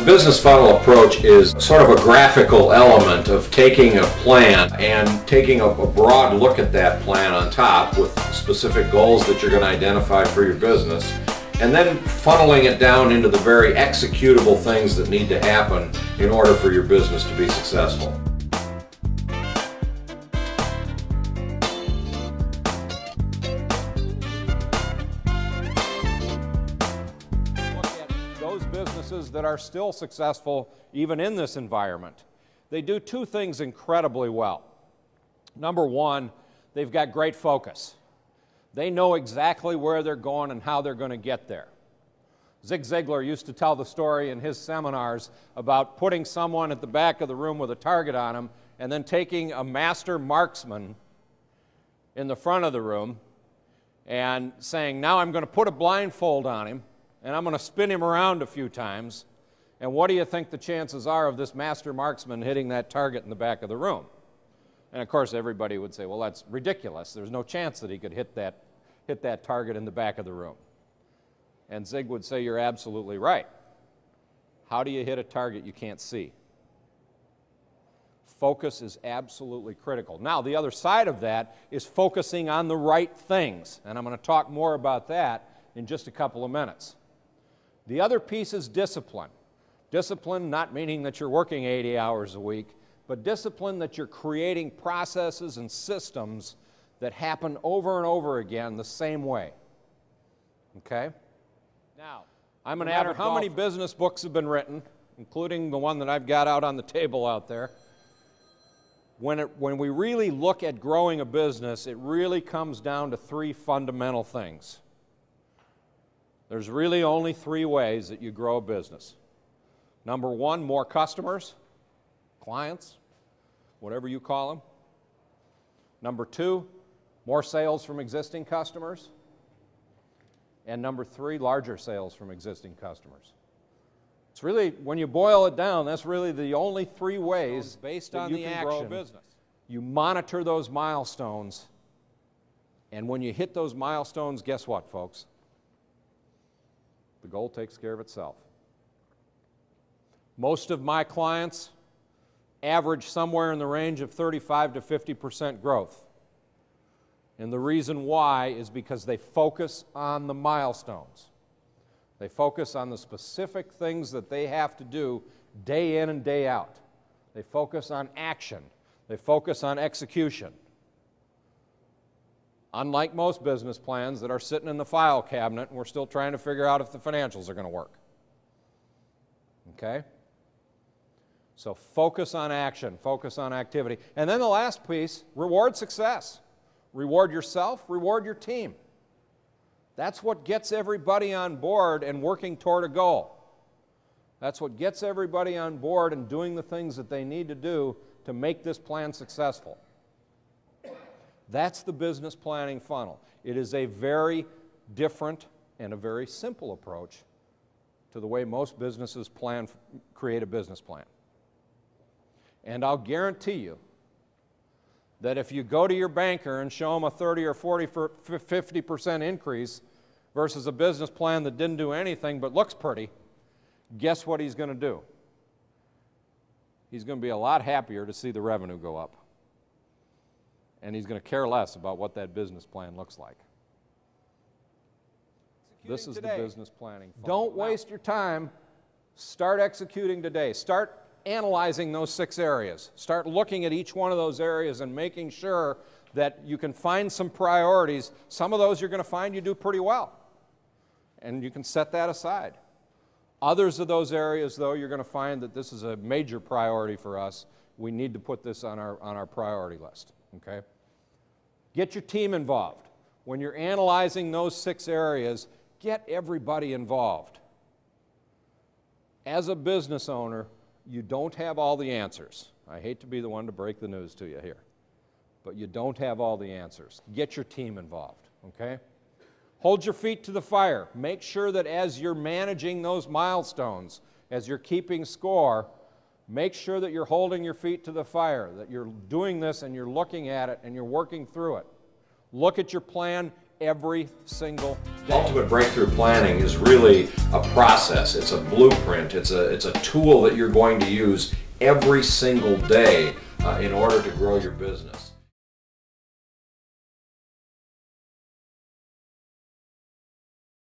Business funnel approach is sort of a graphical element of taking a plan and taking a broad look at that plan on top with specific goals that you're going to identify for your business, and then funneling it down into the very executable things that need to happen in order for your business to be successful. Those businesses that are still successful even in this environment, they do two things incredibly well. Number one, they've got great focus. They know exactly where they're going and how they're going to get there. Zig Ziglar used to tell the story in his seminars about putting someone at the back of the room with a target on him and then taking a master marksman in the front of the room and saying, now I'm going to put a blindfold on him and I'm going to spin him around a few times, and what do you think the chances are of this master marksman hitting that target in the back of the room? And of course everybody would say, well, that's ridiculous. There's no chance that he could hit that target in the back of the room. And Zig would say, you're absolutely right. How do you hit a target you can't see? Focus is absolutely critical. Now, the other side of that is focusing on the right things, and I'm going to talk more about that in just a couple of minutes. The other piece is discipline. Discipline not meaning that you're working 80 hours a week, but discipline that you're creating processes and systems that happen over and over again the same way. Okay? Now, I'm going to ask how many business books have been written, including the one that I've got out on the table out there. When we really look at growing a business, it really comes down to three fundamental things. There's really only three ways that you grow a business. Number one, more customers, clients, whatever you call them. Number two, more sales from existing customers. And number three, larger sales from existing customers. It's really, when you boil it down, that's really the only three ways based on the action grow a business. You monitor those milestones, and when you hit those milestones, guess what, folks? The goal takes care of itself. Most of my clients average somewhere in the range of 35 to 50% growth. And the reason why is because they focus on the milestones. They focus on the specific things that they have to do day in and day out. They focus on action. They focus on execution. Unlike most business plans that are sitting in the file cabinet and we're still trying to figure out if the financials are going to work. Okay? So focus on action, focus on activity. And then the last piece, reward success. Reward yourself, reward your team. That's what gets everybody on board and working toward a goal. That's what gets everybody on board and doing the things that they need to do to make this plan successful. That's the business planning funnel. It is a very different and a very simple approach to the way most businesses create a business plan. And I'll guarantee you that if you go to your banker and show them a 30 or 40 or 50% increase versus a business plan that didn't do anything but looks pretty, guess what he's going to do? He's going to be a lot happier to see the revenue go up. And he's going to care less about what that business plan looks like. This is the business planning funnel. Don't waste your time. Start executing today. Start analyzing those 6 areas. Start looking at each one of those areas and making sure that you can find some priorities. Some of those you're going to find you do pretty well, and you can set that aside. Others of those areas, though, you're going to find that this is a major priority for us. We need to put this on our priority list. Okay? Get your team involved. When you're analyzing those 6 areas, get everybody involved. As a business owner, you don't have all the answers. I hate to be the one to break the news to you here, but you don't have all the answers. Get your team involved, okay? Hold your feet to the fire. Make sure that as you're managing those milestones, as you're keeping score, make sure that you're holding your feet to the fire, that you're doing this and you're looking at it and you're working through it. Look at your plan, every single day. Ultimate breakthrough planning is really a process. It's a blueprint. It's a tool that you're going to use every single day in order to grow your business.